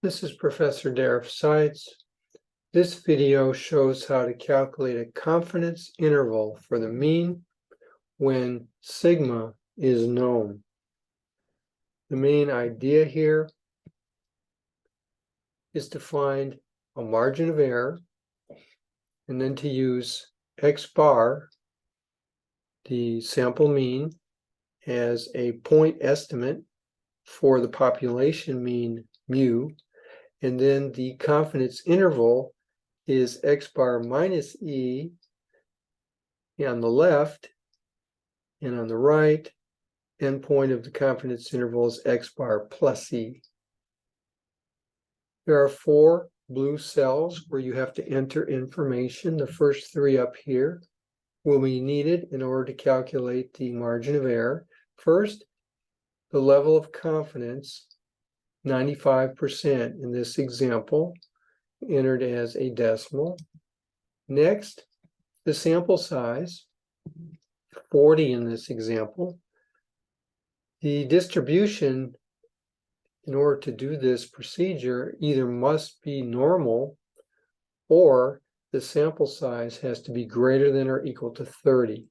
This is Professor Derek Seitz. This video shows how to calculate a confidence interval for the mean when sigma is known. The main idea here is to find a margin of error and then to use x bar, the sample mean, as a point estimate for the population mean mu, and then the confidence interval is x bar minus e on the left, and on the right, endpoint of the confidence interval is x bar plus e. There are 4 blue cells where you have to enter information. The first 3 up here will be needed in order to calculate the margin of error. First, the level of confidence, 95% in this example, entered as a decimal. Next, the sample size, 40 in this example. The distribution, in order to do this procedure, either must be normal or the sample size has to be greater than or equal to 30.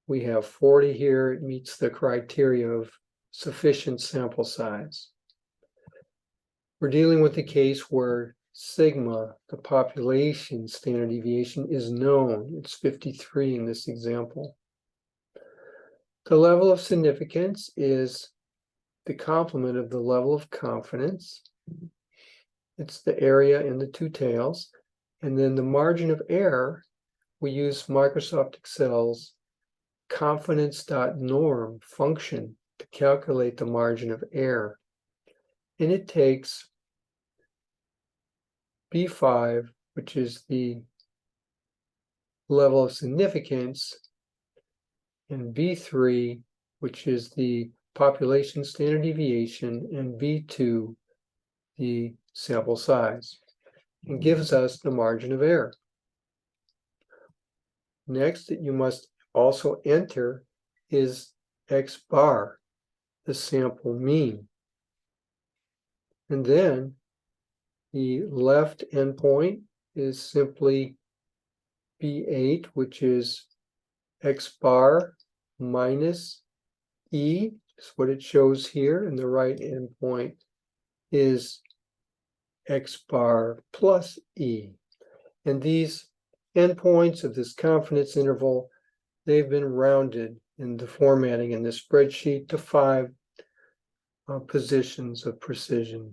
We have 40 here. It meets the criteria of sufficient sample size. We're dealing with the case where sigma, the population standard deviation, is known. It's 53 in this example. The level of significance is the complement of the level of confidence. It's the area in the 2 tails. And then the margin of error, we use Microsoft Excel's confidence.norm function to calculate the margin of error. And it takes B5, which is the level of significance, and B3, which is the population standard deviation, and B2, the sample size, and gives us the margin of error. Next, that you must also enter is x bar, the sample mean. And then the left endpoint is simply B8, which is x bar minus e, is what it shows here, and the right endpoint is x bar plus e. And these endpoints of this confidence interval, they've been rounded in the formatting in this spreadsheet to 5 positions of precision.